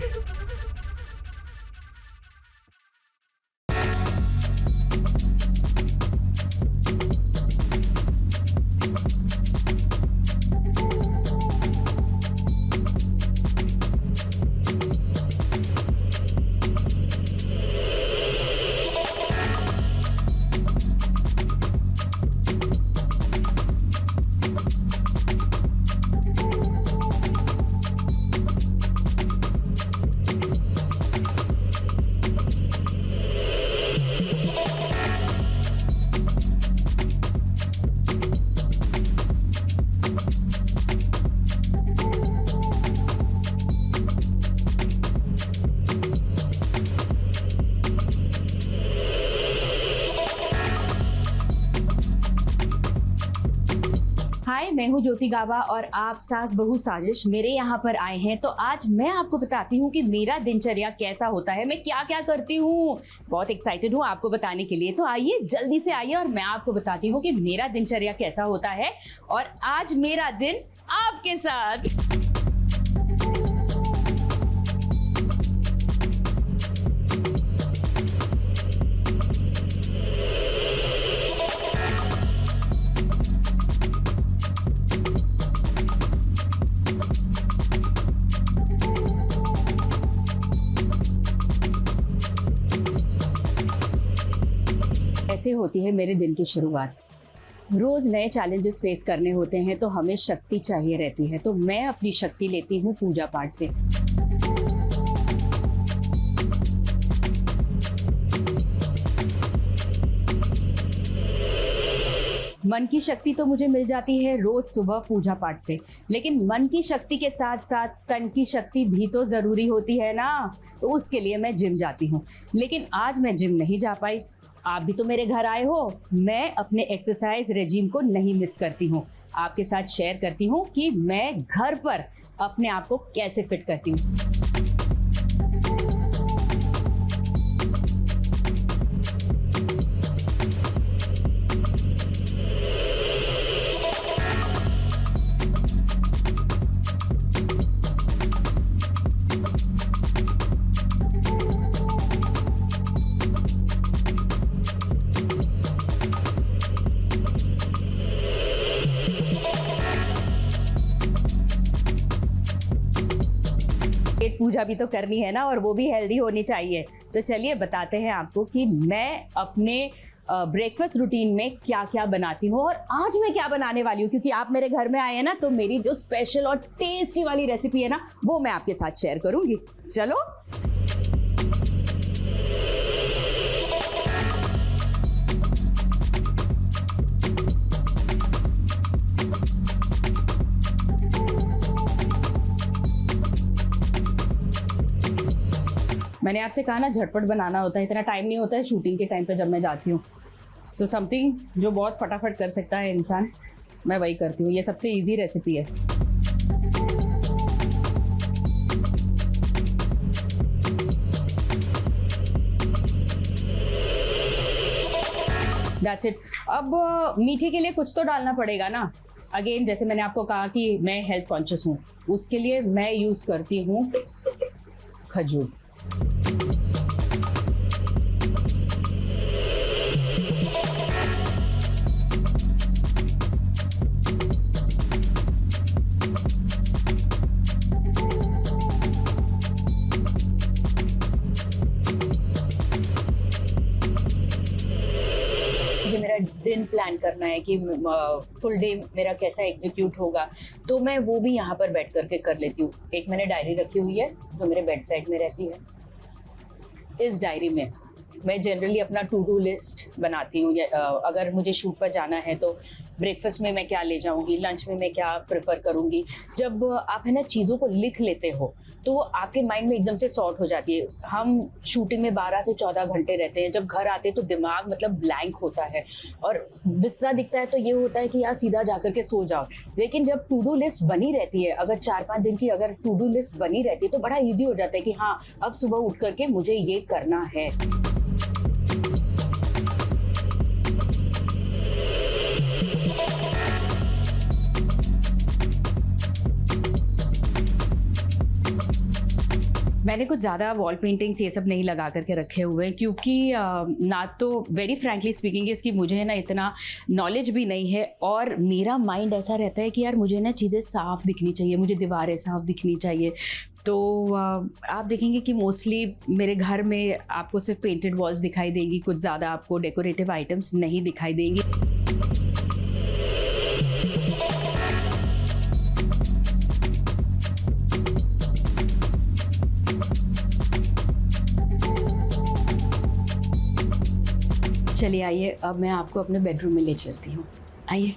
हाय, मैं हूँ ज्योति गाबा और आप सास बहू साजिश मेरे यहाँ पर आए हैं। तो आज मैं आपको बताती हूँ कि मेरा दिनचर्या कैसा होता है, मैं क्या क्या करती हूँ। बहुत एक्साइटेड हूँ आपको बताने के लिए। तो आइए जल्दी से आइए और मैं आपको बताती हूँ कि मेरा दिनचर्या कैसा होता है। और आज मेरा दिन आपके साथ। ऐसे होती है मेरे दिन की शुरुआत। रोज नए चैलेंजेस फेस करने होते हैं तो हमें शक्ति चाहिए रहती है। तो मैं अपनी शक्ति लेती हूँ पूजा पाठ से। मन की शक्ति तो मुझे मिल जाती है रोज सुबह पूजा पाठ से, लेकिन मन की शक्ति के साथ साथ तन की शक्ति भी तो जरूरी होती है ना। तो उसके लिए मैं जिम जाती हूँ, लेकिन आज मैं जिम नहीं जा पाई। आप भी तो मेरे घर आए हो, मैं अपने एक्सरसाइज रेजिम को नहीं मिस करती हूँ। आपके साथ शेयर करती हूँ कि मैं घर पर अपने आप को कैसे फिट करती हूँ। पूजा भी तो करनी है ना, और वो भी हेल्दी होनी चाहिए। तो चलिए बताते हैं आपको कि मैं अपने ब्रेकफास्ट रूटीन में क्या क्या बनाती हूँ और आज मैं क्या बनाने वाली हूँ, क्योंकि आप मेरे घर में आए हैं ना, तो मेरी जो स्पेशल और टेस्टी वाली रेसिपी है ना, वो मैं आपके साथ शेयर करूंगी। चलो। मैंने आपसे कहा ना झटपट बनाना होता है, इतना टाइम नहीं होता है शूटिंग के टाइम पे जब मैं जाती हूँ। तो समथिंग जो बहुत फटाफट कर सकता है इंसान, मैं वही करती हूँ। ये सबसे इजी रेसिपी है। That's it. अब मीठे के लिए कुछ तो डालना पड़ेगा ना। अगेन जैसे मैंने आपको कहा कि मैं हेल्थ कॉन्शियस हूँ, उसके लिए मैं यूज़ करती हूँ खजूर। मेरा दिन प्लान करना है कि फुल डे मेरा कैसा एग्जीक्यूट होगा, तो मैं वो भी यहाँ पर बैठ करके कर लेती हूँ। एक मैंने डायरी रखी हुई है जो मेरे बेड साइड में रहती है। इस डायरी में मैं जनरली अपना टू डू लिस्ट बनाती हूँ। अगर मुझे शूट पर जाना है तो ब्रेकफास्ट में मैं क्या ले जाऊँगी, लंच में मैं क्या प्रेफर करूँगी। जब आप है ना चीज़ों को लिख लेते हो तो आपके माइंड में एकदम से सॉर्ट हो जाती है। हम शूटिंग में 12 से 14 घंटे रहते हैं, जब घर आते हैं तो दिमाग मतलब ब्लैंक होता है और बिस्तरा दिखता है तो ये होता है कि यार सीधा जा करके सो जाओ। लेकिन जब टू डू लिस्ट बनी रहती है, अगर 4-5 दिन की अगर टू डू लिस्ट बनी रहती है तो बड़ा ईजी हो जाता है कि हाँ अब सुबह उठ करके मुझे ये करना है। मैंने कुछ ज़्यादा वॉल पेंटिंग्स ये सब नहीं लगा करके रखे हुए हैं, क्योंकि ना तो वेरी फ्रैंकली स्पीकिंग इसकी मुझे है ना इतना नॉलेज भी नहीं है, और मेरा माइंड ऐसा रहता है कि यार मुझे ना चीज़ें साफ़ दिखनी चाहिए, मुझे दीवारें साफ़ दिखनी चाहिए। तो आप देखेंगे कि मोस्टली मेरे घर में आपको सिर्फ पेंटेड वॉल्स दिखाई देंगी, कुछ ज़्यादा आपको डेकोरेटिव आइटम्स नहीं दिखाई देंगी। चलिए आइए, अब मैं आपको अपने बेडरूम में ले चलती हूँ। आइए।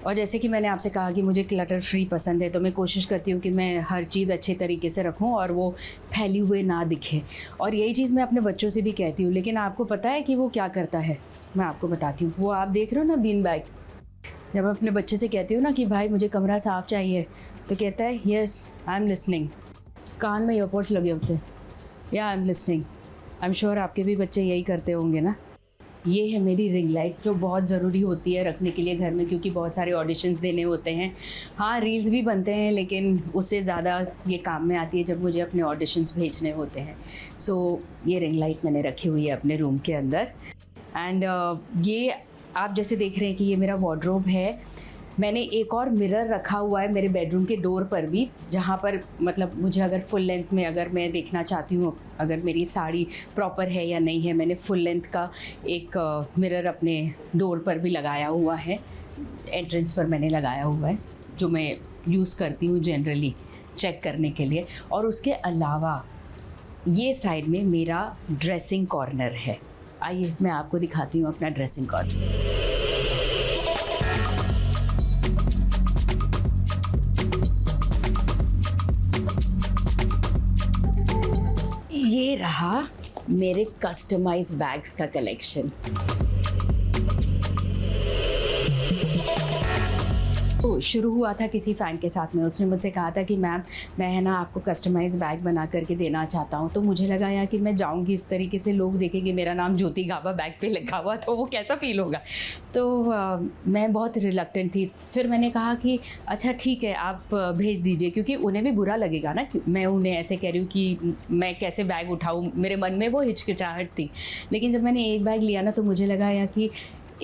और जैसे कि मैंने आपसे कहा कि मुझे क्लटर फ्री पसंद है, तो मैं कोशिश करती हूँ कि मैं हर चीज़ अच्छे तरीके से रखूँ और वो फैली हुए ना दिखे। और यही चीज़ मैं अपने बच्चों से भी कहती हूँ, लेकिन आपको पता है कि वो क्या करता है? मैं आपको बताती हूँ। वो आप देख रहे हो ना बीन बैग, जब मैं अपने बच्चे से कहती हूँ ना कि भाई मुझे कमरा साफ़ चाहिए, तो कहता है यस आई एम लिसनिंग। कान में ईयरपोड्स लगे होते हैं, या I am listening. I am sure आपके भी बच्चे यही करते होंगे ना। ये है मेरी रिंग लाइट, जो बहुत ज़रूरी होती है रखने के लिए घर में, क्योंकि बहुत सारे ऑडिशंस देने होते हैं। हाँ रील्स भी बनते हैं, लेकिन उससे ज़्यादा ये काम में आती है जब मुझे अपने ऑडिशंस भेजने होते हैं। सो ये रिंग लाइट मैंने रखी हुई है अपने रूम के अंदर। एंड ये आप जैसे देख रहे हैं कि ये मेरा वार्डरोब है। मैंने एक और मिरर रखा हुआ है मेरे बेडरूम के डोर पर भी, जहाँ पर मतलब मुझे अगर फुल लेंथ में अगर मैं देखना चाहती हूँ अगर मेरी साड़ी प्रॉपर है या नहीं है, मैंने फुल लेंथ का एक मिरर अपने डोर पर भी लगाया हुआ है। एंट्रेंस पर मैंने लगाया हुआ है, जो मैं यूज़ करती हूँ जनरली चेक करने के लिए। और उसके अलावा ये साइड में मेरा ड्रेसिंग कॉर्नर है। आइए मैं आपको दिखाती हूँ अपना ड्रेसिंग कॉर्नर। ये रहा मेरे कस्टमाइज बैग्स का कलेक्शन। तो शुरू हुआ था किसी फ़ैन के साथ में, उसने मुझसे कहा था कि मैम मैं है ना आपको कस्टमाइज़ बैग बना करके देना चाहता हूँ। तो मुझे लगा यार कि मैं जाऊँगी इस तरीके से, लोग देखेंगे मेरा नाम ज्योति गाबा बैग पे लिखा हुआ, तो वो कैसा फ़ील होगा। तो मैं बहुत रिलक्टेंट थी। फिर मैंने कहा कि अच्छा ठीक है आप भेज दीजिए, क्योंकि उन्हें भी बुरा लगेगा ना कि मैं उन्हें ऐसे कह रही हूँ कि मैं कैसे बैग उठाऊँ। मेरे मन में वो हिचकिचाहट थी। लेकिन जब मैंने एक बैग लिया ना, तो मुझे लगा यार कि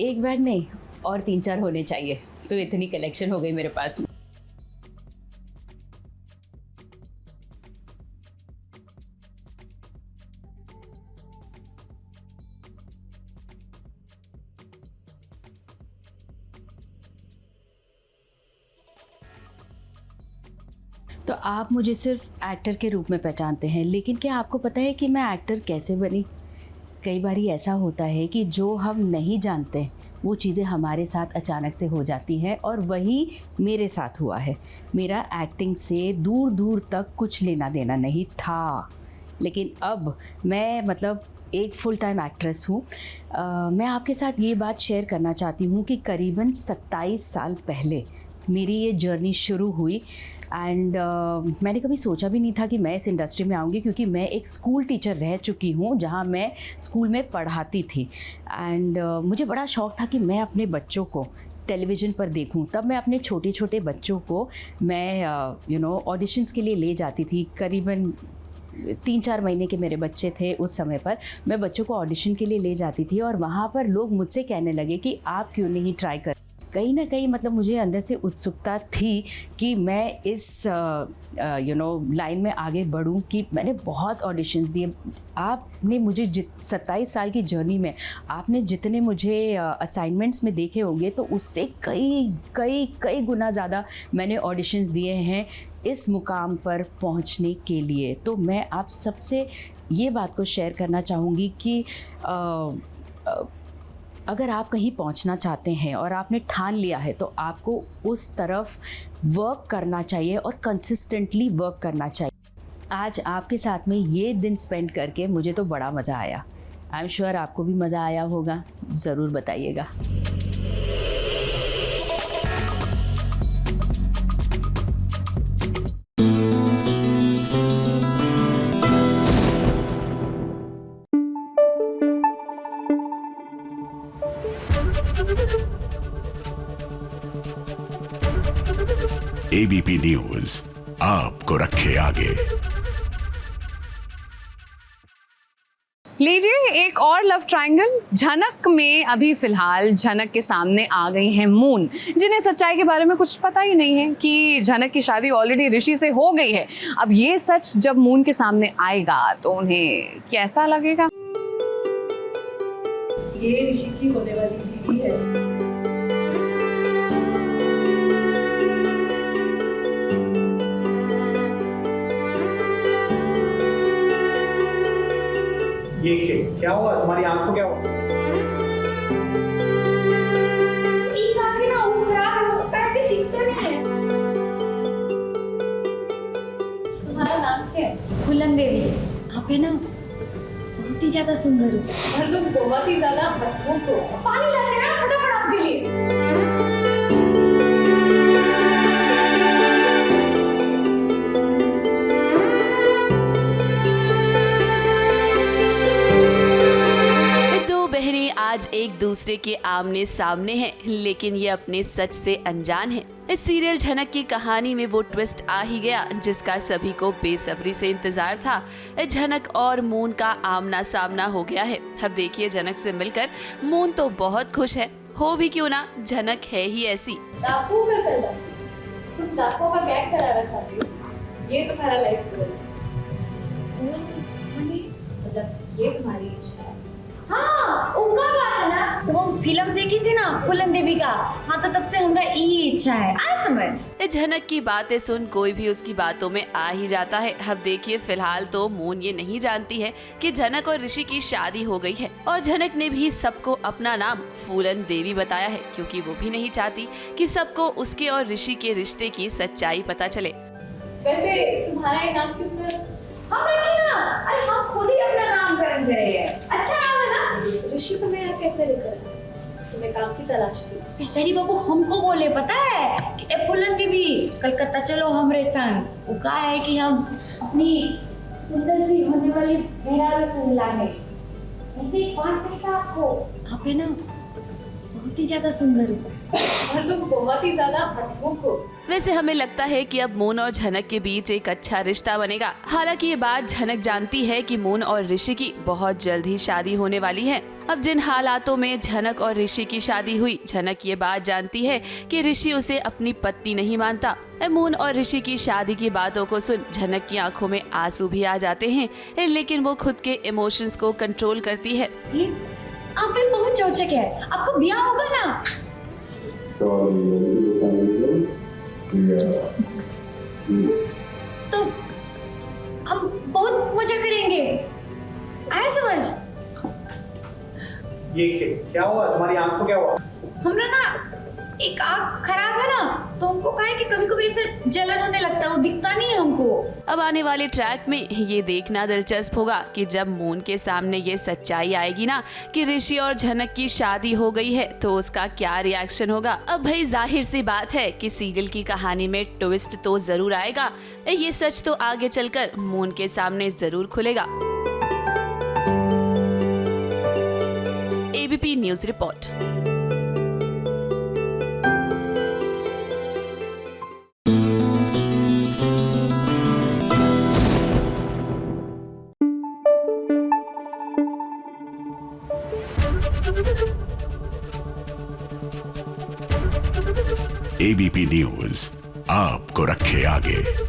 एक बैग नहीं और 3-4 होने चाहिए। सो इतनी कलेक्शन हो गई मेरे पास। तो आप मुझे सिर्फ एक्टर के रूप में पहचानते हैं, लेकिन क्या आपको पता है कि मैं एक्टर कैसे बनी? कई बार ऐसा होता है कि जो हम नहीं जानते वो चीज़ें हमारे साथ अचानक से हो जाती हैं, और वही मेरे साथ हुआ है। मेरा एक्टिंग से दूर दूर तक कुछ लेना देना नहीं था, लेकिन अब मैं मतलब एक फुल टाइम एक्ट्रेस हूँ। मैं आपके साथ ये बात शेयर करना चाहती हूँ कि करीबन 27 साल पहले मेरी ये जर्नी शुरू हुई, एंड मैंने कभी सोचा भी नहीं था कि मैं इस इंडस्ट्री में आऊँगी, क्योंकि मैं एक स्कूल टीचर रह चुकी हूँ जहाँ मैं स्कूल में पढ़ाती थी। एंड मुझे बड़ा शौक़ था कि मैं अपने बच्चों को टेलीविज़न पर देखूं। तब मैं अपने छोटे छोटे बच्चों को मैं ऑडिशंस के लिए ले जाती थी। करीबन 3-4 महीने के मेरे बच्चे थे उस समय पर। मैं बच्चों को ऑडिशन के लिए ले जाती थी, और वहाँ पर लोग मुझसे कहने लगे कि आप क्यों नहीं ट्राई कर। कहीं ना कहीं मतलब मुझे अंदर से उत्सुकता थी कि मैं इस लाइन में आगे बढ़ूं, कि मैंने बहुत ऑडिशंस दिए। आपने मुझे 27 साल की जर्नी में आपने जितने मुझे असाइनमेंट्स में देखे होंगे, तो उससे कई गुना ज़्यादा मैंने ऑडिशंस दिए हैं इस मुकाम पर पहुंचने के लिए। तो मैं आप सबसे ये बात को शेयर करना चाहूँगी कि अगर आप कहीं पहुंचना चाहते हैं और आपने ठान लिया है, तो आपको उस तरफ वर्क करना चाहिए और कंसिस्टेंटली वर्क करना चाहिए। आज आपके साथ में ये दिन स्पेंड करके मुझे तो बड़ा मज़ा आया। आई एम श्योर आपको भी मज़ा आया होगा, ज़रूर बताइएगा। एबीपी न्यूज आपको रखे आगे। लीजिए एक और लव ट्रायंगल। झनक में अभी फिलहाल झनक के सामने आ गई हैं मून, जिन्हें सच्चाई के बारे में कुछ पता ही नहीं है कि झनक की शादी ऑलरेडी ऋषि से हो गई है। अब ये सच जब मून के सामने आएगा तो उन्हें कैसा लगेगा? ये ऋषि की होने वाली बीवी है। ये क्या हुआ? तुम्हारी आंख को क्या हुआ? तुम्हारा नाम क्या है? फूलन देवी। आप है ना बहुत ही ज्यादा सुंदर हो, और तुम बहुत ही ज्यादा हंसमुख हो। पानी ला देना फटाफट आपके लिए। आज एक दूसरे के आमने सामने हैं, लेकिन ये अपने सच से अनजान हैं। इस सीरियल झनक की कहानी में वो ट्विस्ट आ ही गया जिसका सभी को बेसब्री से इंतजार था। झनक और मून का आमना सामना हो गया है। अब देखिए झनक से मिलकर मून तो बहुत खुश है, हो भी क्यों ना, झनक है ही ऐसी। डाकू का सरदार, तुम डाकुओं का गैंग कराना चाहती हो, ये तुम्हारा लाइफ गोल है, मतलब ये तुम्हारी इच्छा है। हाँ, उनका बात है ना, तो वो फिल्म देखी थी ना फूलन देवी का। हाँ, तो तब से हमरा यही इच्छा है। आ समझ। झनक की बातें सुन कोई भी उसकी बातों में आ ही जाता है। अब देखिए फिलहाल तो मून ये नहीं जानती है कि झनक और ऋषि की शादी हो गई है, और झनक ने भी सबको अपना नाम फूलन देवी बताया है, क्योंकि वो भी नहीं चाहती कि सबको उसके और ऋषि के रिश्ते की सच्चाई पता चले। वैसे तुम्हारा ये नाम किसने? हम रखी ना, अरे हम खुद ही अपना नाम कर रहे हैं। अच्छा नाम है ना। ऋषि तुम्हें यहाँ कैसे लेकर तुम्हें काम की तलाश थी? सरी बाबू हमको बोले पता है कि फूलन देवी कलकत्ता चलो हमरे संग। वो कहा है कि हम अपनी सुंदर सी होने वाली मेहरारू से मिलाने। ऐसे एक बात कहता आपको, आप है ना बहुत ही ज्यादा सुंदर हो, और तुम बहुत ही ज्यादा हंसमुख हो। वैसे हमें लगता है कि अब मून और झनक के बीच एक अच्छा रिश्ता बनेगा। हालांकि ये बात झनक जानती है कि मून और ऋषि की बहुत जल्द ही शादी होने वाली है। अब जिन हालातों में झनक और ऋषि की शादी हुई, झनक ये बात जानती है कि ऋषि उसे अपनी पत्नी नहीं मानता। मून और ऋषि की शादी की बातों को सुन झनक की आंखों में आंसू भी आ जाते हैं, लेकिन वो खुद के इमोशंस को कंट्रोल करती है। आप भी बहुत चौचक है, आपको ब्याह होगा ना? ये क्या हुआ? तुम्हारी आंख को क्या हुआ? हमरा ना एक आँख खराब है ना, तो हमको कहा है कि कभी कभी ऐसे जलन होने लगता है, वो दिखता नहीं है हमको। अब आने वाले ट्रैक में ये देखना दिलचस्प होगा कि जब मून के सामने ये सच्चाई आएगी ना कि ऋषि और झनक की शादी हो गई है तो उसका क्या रिएक्शन होगा। अब भाई जाहिर सी बात है कि सीरियल की कहानी में ट्विस्ट तो जरूर आएगा, ये सच तो आगे चलकर मून के सामने जरूर खुलेगा। ABP news report. ABP news आपको रखे आगे।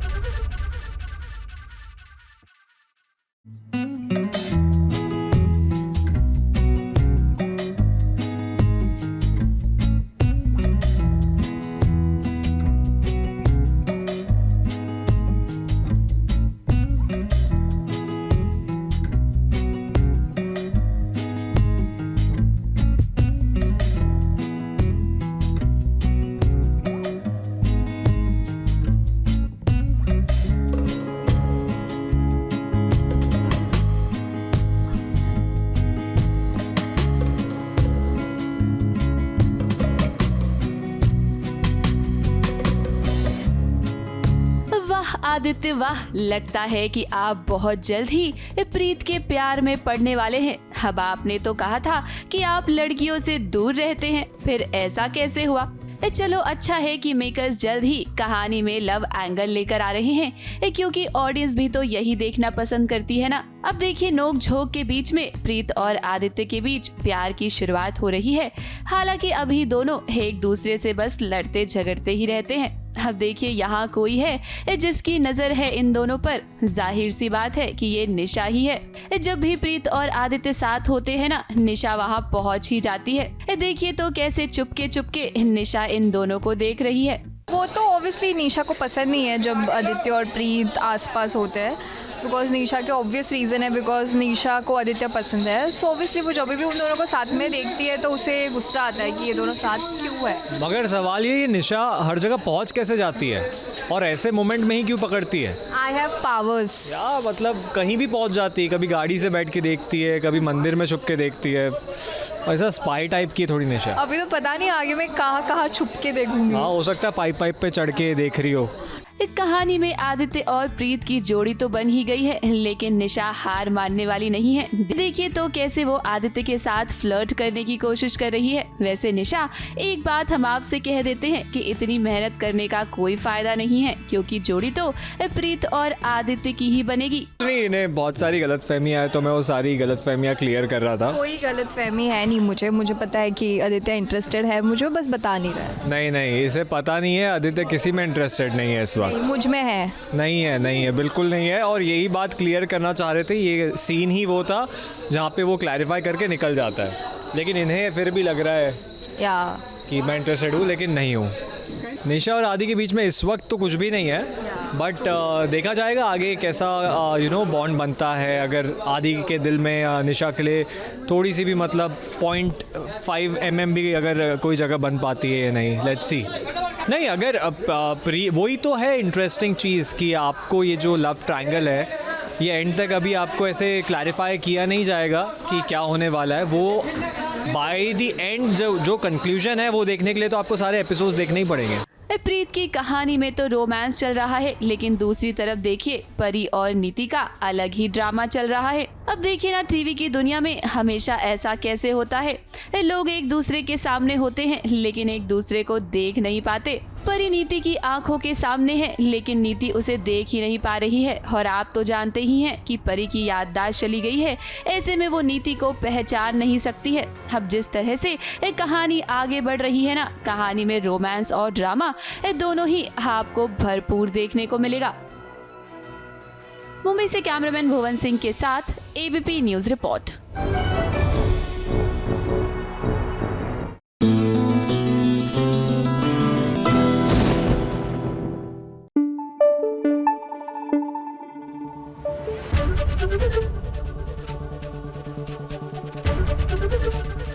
आदित्य, वाह, लगता है कि आप बहुत जल्द ही प्रीत के प्यार में पड़ने वाले हैं। अब आपने तो कहा था कि आप लड़कियों से दूर रहते हैं, फिर ऐसा कैसे हुआ? चलो अच्छा है कि मेकर्स जल्द ही कहानी में लव एंगल लेकर आ रहे हैं, क्योंकि ऑडियंस भी तो यही देखना पसंद करती है ना। अब देखिए, नोक झोंक के बीच में प्रीत और आदित्य के बीच प्यार की शुरुआत हो रही है। हालांकि अभी दोनों एक दूसरे से बस लड़ते झगड़ते ही रहते हैं। अब देखिए, यहाँ कोई है जिसकी नजर है इन दोनों पर। जाहिर सी बात है कि ये निशा ही है। जब भी प्रीत और आदित्य साथ होते हैं ना, निशा वहाँ पहुँच ही जाती है। देखिए तो कैसे चुपके चुपके निशा इन दोनों को देख रही है। वो तो ऑब्वियसली निशा को पसंद नहीं है जब आदित्य और प्रीत आसपास होते हैं, बिकॉज निशा के ऑब्वियस रीज़न है, बिकॉज निशा को आदित्य पसंद है। सो ऑब्वियसली वो जब भी उन दोनों को साथ में देखती है तो उसे गुस्सा आता है कि ये दोनों साथ क्यों है। मगर सवाल ये निशा हर जगह पहुंच कैसे जाती है और ऐसे मोमेंट में ही क्यों पकड़ती है? I have powers. या मतलब कहीं भी पहुंच जाती है, कभी गाड़ी से बैठ के देखती है, कभी मंदिर में छुप के देखती है। ऐसा स्पाई टाइप की थोड़ी निशा। अभी तो पता नहीं आगे मैं कहाँ कहाँ छुप के देखूंगी। हाँ, हो सकता है पाइप पे चढ़ के देख रही हो। इस कहानी में आदित्य और प्रीत की जोड़ी तो बन ही गई है, लेकिन निशा हार मानने वाली नहीं है। देखिए तो कैसे वो आदित्य के साथ फ्लर्ट करने की कोशिश कर रही है। वैसे निशा, एक बात हम आपसे कह देते हैं कि इतनी मेहनत करने का कोई फायदा नहीं है, क्योंकि जोड़ी तो प्रीत और आदित्य की ही बनेगी। नहीं, इन्हें बहुत सारी गलतफहमियां है, तो मैं वो सारी गलतफहमियां क्लियर कर रहा था। कोई गलतफहमी है नहीं मुझे पता है कि आदित्य इंटरेस्टेड है, मुझे बस बता नहीं रहा है। नहीं, इसे पता नहीं है, आदित्य किसी में इंटरेस्टेड नहीं है इस वक्त। मुझ में है। नहीं है, बिल्कुल नहीं है। और यही बात क्लियर करना चाह रहे थे। ये सीन ही वो था जहाँ पे वो क्लैरिफाई करके निकल जाता है, लेकिन इन्हें फिर भी लग रहा है कि मैं इंटरेस्टेड हूँ, लेकिन नहीं हूँ। निशा और आदि के बीच में इस वक्त तो कुछ भी नहीं है, बट देखा जाएगा आगे कैसा बॉन्ड बनता है। अगर आदि के दिल में निशा के लिए थोड़ी सी भी मतलब 0.5 mm भी अगर कोई जगह बन पाती है या नहीं, लेट्स सी। नहीं, अगर वही तो है इंटरेस्टिंग चीज़ कि आपको ये जो लव ट्रायंगल है, ये एंड तक अभी आपको ऐसे क्लैरिफाई किया नहीं जाएगा कि क्या होने वाला है। वो बाय द एंड जो कंक्लूजन है वो देखने के लिए तो आपको सारे एपिसोड्स देखने ही पड़ेंगे। प्रीत की कहानी में तो रोमांस चल रहा है, लेकिन दूसरी तरफ देखिए परी और नीति का अलग ही ड्रामा चल रहा है। अब देखिए ना, टीवी की दुनिया में हमेशा ऐसा कैसे होता है, लोग एक दूसरे के सामने होते हैं लेकिन एक दूसरे को देख नहीं पाते। परी नीति की आंखों के सामने है, लेकिन नीति उसे देख ही नहीं पा रही है। और आप तो जानते ही हैं कि परी की याददाश्त चली गई है, ऐसे में वो नीति को पहचान नहीं सकती है। अब जिस तरह से एक कहानी आगे बढ़ रही है ना, कहानी में रोमांस और ड्रामा दोनों ही आपको भरपूर देखने को मिलेगा। मुंबई से कैमरामैन भुवन सिंह के साथ ABP news report.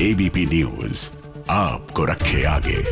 ABP news आपको रखे आगे।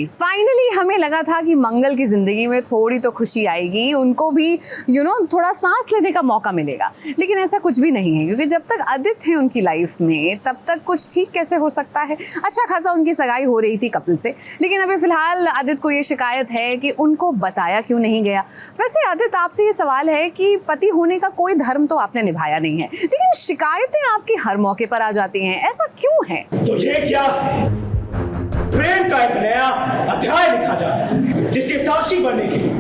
फाइनली हमें लगा था कि मंगल की ज़िंदगी में थोड़ी तो खुशी आएगी, उनको भी थोड़ा सांस लेने का मौका मिलेगा। लेकिन ऐसा कुछ भी नहीं है, क्योंकि जब तक आदित्य है उनकी लाइफ में तब तक कुछ ठीक कैसे हो सकता है। अच्छा खासा उनकी सगाई हो रही थी कपिल से, लेकिन अभी फ़िलहाल आदित्य को ये शिकायत है कि उनको बताया क्यों नहीं गया। वैसे आदित्य, आपसे ये सवाल है कि पति होने का कोई धर्म तो आपने निभाया नहीं है, लेकिन शिकायतें आपकी हर मौके पर आ जाती हैं, ऐसा क्यों है? तो ये क्या प्रेम का एक नया अध्याय लिखा जा रहा है, जिसके साक्षी बनने के लिए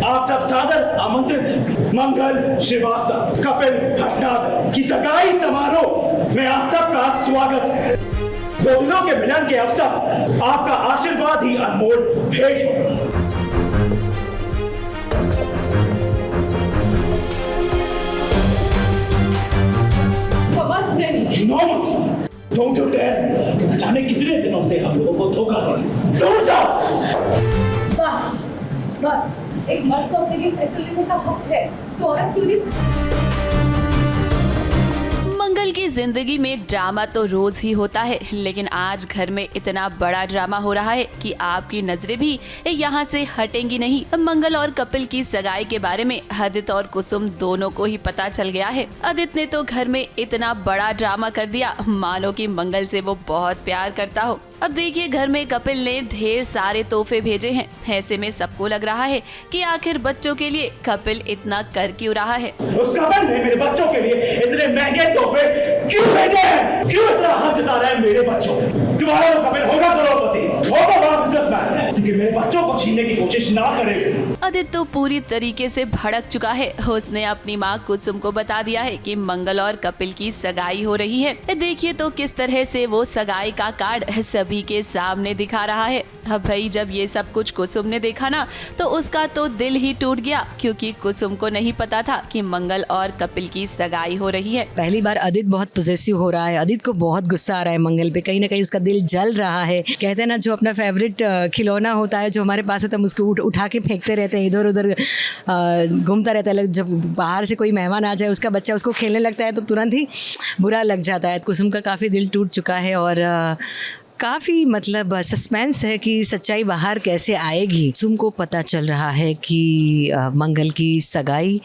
आप सब सादर आमंत्रित हैं। मंगल श्रीवास्तव, कपिल भटनागर की सगाई समारोह में आप सबका स्वागत है। दो दिलों के मिलन के अवसर पर आपका आशीर्वाद ही अनमोल भेंट होगा। Don't you dare! जाने कितने दिनों से हम लोगों को धोखा दे। दूर जाओ। बस एक मर्द को अपने लिए फैसले लेने का हक है, तो औरत क्यों नहीं? मंगल की जिंदगी में ड्रामा तो रोज ही होता है, लेकिन आज घर में इतना बड़ा ड्रामा हो रहा है कि आपकी नजरें भी यहाँ से हटेंगी नहीं। मंगल और कपिल की सगाई के बारे में आदित्य और कुसुम दोनों को ही पता चल गया है। आदित्य ने तो घर में इतना बड़ा ड्रामा कर दिया मानो कि मंगल से वो बहुत प्यार करता हो। अब देखिए, घर में कपिल ने ढेर सारे तोहफे भेजे हैं। ऐसे में सबको लग रहा है कि आखिर बच्चों के लिए कपिल इतना कर क्यों रहा है। उस कपिल ने मेरे बच्चों के लिए इतने महंगे तोहफे क्यों भेजे हैं? क्यों इतना हाथ जता रहा है मेरे बच्चों पे? तुम्हारा तो कपिल होगा करोड़पति, होगा बड़ा बिजनेसमैन, लेकिन मेरे बच्चों को छीनने की कोशिश ना करे। आदित्य तो पूरी तरीके से भड़क चुका है। उसने अपनी माँ कुसुम को बता दिया है कि मंगल और कपिल की सगाई हो रही है। देखिए तो किस तरह से वो सगाई का कार्ड सभी के सामने दिखा रहा है। अब भाई, जब ये सब कुछ कुसुम ने देखा ना, तो उसका तो दिल ही टूट गया, क्योंकि कुसुम को नहीं पता था कि मंगल और कपिल की सगाई हो रही है। पहली बार आदित्य बहुत पॉसेसिव हो रहा है। आदित्य को बहुत गुस्सा आ रहा है मंगल पे, कहीं ना कहीं उसका दिल जल रहा है। कहते हैं ना, जो अपना फेवरेट खिलौना होता है जो हमारे पास है, तो हम उसको उठा के फेंकते रहते हैं, इधर उधर घूमता रहता है। जब बाहर से कोई मेहमान आ जाए, उसका बच्चा उसको खेलने लगता है तो तुरंत ही बुरा लग जाता है। कुसुम का काफ़ी दिल टूट चुका है और काफ़ी मतलब सस्पेंस है कि सच्चाई बाहर कैसे आएगी। कुसुम को पता चल रहा है कि मंगल की सगाई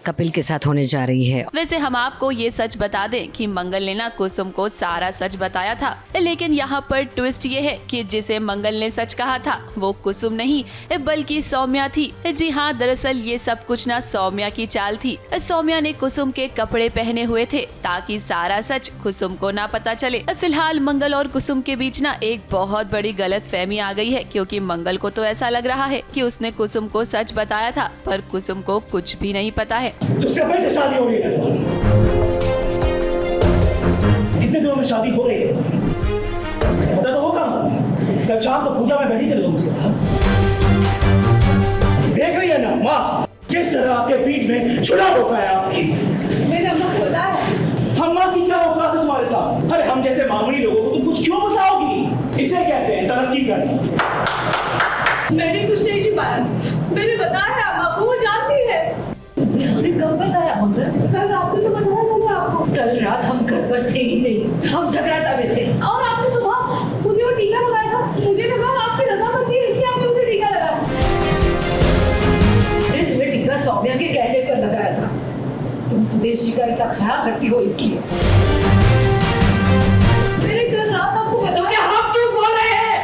कपिल के साथ होने जा रही है। वैसे हम आपको ये सच बता दें कि मंगल ने ना कुसुम को सारा सच बताया था, लेकिन यहाँ पर ट्विस्ट ये है कि जिसे मंगल ने सच कहा था वो कुसुम नहीं बल्कि सौम्या थी। जी हाँ, दरअसल ये सब कुछ ना सौम्या की चाल थी। सौम्या ने कुसुम के कपड़े पहने हुए थे ताकि सारा सच कुसुम को ना पता चले। फिलहाल मंगल और कुसुम के बीच ना एक बहुत बड़ी गलतफहमी आ गई है, क्योंकि मंगल को तो ऐसा लग रहा है कि उसने कुसुम को सच बताया था, पर कुसुम को कुछ भी नहीं पता है। उससे पहले से शादी हो रही है तुम्हारी? कितने दिनों में शादी हो रही है? पता तो होगा ना, कल शाम को पूजा में बैठी थी तुम उसके साथ। देख रही है ना माँ, किस तरह आपके बीच में चुनाव होता है आपकी। मेरे अम्मा को पता है। अम्मा की क्या औकात है तुम्हारे साथ? अरे हम जैसे मामूली लोगों को तुम कुछ क्यों बताओगी? इसे कहते हैं तरक्की करना। मैंने कुछ नहीं छिपाया, मैंने बताया अम्मा को, वो जानती है। तुमने कब बताया मंगल? कल रात को तो बताया मैंने आपको। कल रात हम घर पर थे ही नहीं, हम जगराता में थे। और आपने सुबह मुझे वो टीका लगाया था, मुझे लगा आपकी रजामंदी है, इसलिए आपने मुझे टीका लगाया। तुमने टीका सौम्या के कहने पर लगाया था, तुम सुदेश जी का इतना ख्याल रखती हो इसलिए। मैंने कल रात आपको बताया। क्या हम झूठ बोल रहे हैं?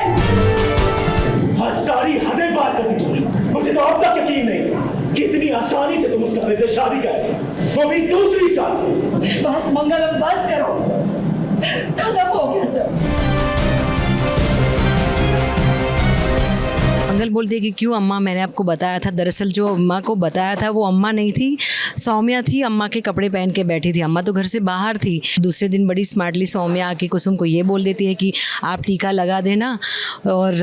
हद सारी हदें पार कर दी तुमने। मुझे तो अब तक यकीन नहीं कितनी आसानी से तुम उस कपड़े से शादी कर रहे हो, वो भी दूसरी शादी। बस मंगल, बस करो, खत्म हो गया सब। मंगल बोलती है कि क्यों अम्मा, मैंने आपको बताया था। दरअसल जो अम्मा को बताया था वो अम्मा नहीं थी, सौम्या थी। अम्मा के कपड़े पहन के बैठी थी, अम्मा तो घर से बाहर थी। दूसरे दिन बड़ी स्मार्टली सौम्या आके कुसुम को ये बोल देती है कि आप टीका लगा देना, और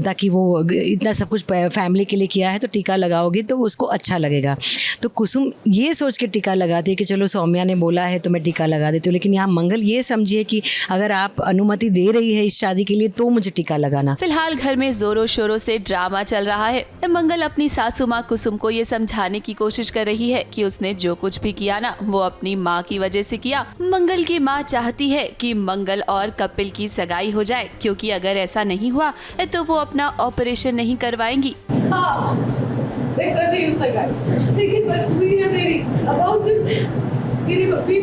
ताकि वो इतना सब कुछ फैमिली के लिए किया है तो टीका लगाओगी तो उसको अच्छा लगेगा। तो कुसुम ये सोच के टीका लगाती है कि चलो सौम्या ने बोला है तो मैं टीका लगा देती हूँ। लेकिन यहाँ मंगल ये समझिए कि अगर आप अनुमति दे रही है इस शादी के लिए तो मुझे टीका लगाना। फिलहाल घर में जोरों शोरों से ड्रामा चल रहा है। मंगल अपनी सासू माँ कुसुम को ये समझाने की कोशिश कर रही है कि उसने जो कुछ भी किया ना वो अपनी माँ की वजह से किया। मंगल की माँ चाहती है कि मंगल और कपिल की सगाई हो जाए, क्योंकि अगर ऐसा नहीं हुआ तो वो अपना ऑपरेशन नहीं करवाएंगी। हाँ, मैं कर रही हूँ सगाई, लेकिन मजबूरी है मेरी। अब उस दिन मेरी मम्मी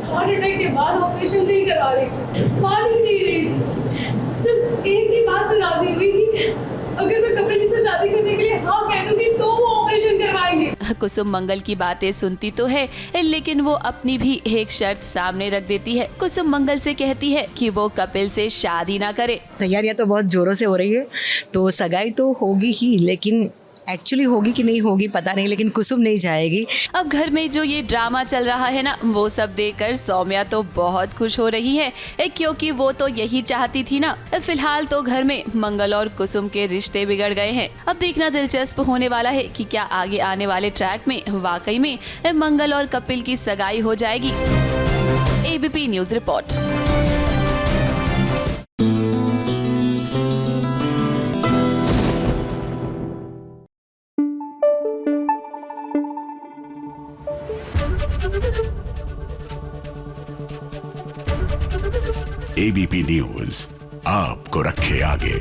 हार्ट अटैक के बाद ऑपरेशन नहीं करवा रही, मान ही नहीं रही थी। सिर्फ एक ही बात से राजी हुई कि अगर मैं कपिल जी से शादी करने के लिए हाँ कह दूंगी तो वो ऑपरेशन करवाएंगे। कुसुम मंगल की बातें सुनती तो है, लेकिन वो अपनी भी एक शर्त सामने रख देती है। कुसुम मंगल से कहती है कि वो कपिल से शादी ना करे। तैयारियां तो बहुत जोरों से हो रही है, तो सगाई तो होगी ही, लेकिन एक्चुअली होगी कि नहीं होगी पता नहीं, लेकिन कुसुम नहीं जाएगी। अब घर में जो ये ड्रामा चल रहा है ना, वो सब देखकर सौम्या तो बहुत खुश हो रही है, क्योंकि वो तो यही चाहती थी ना। फिलहाल तो घर में मंगल और कुसुम के रिश्ते बिगड़ गए हैं। अब देखना दिलचस्प होने वाला है कि क्या आगे आने वाले ट्रैक में वाकई में मंगल और कपिल की सगाई हो जाएगी। ABP news report. ABP news आपको रखे आगे।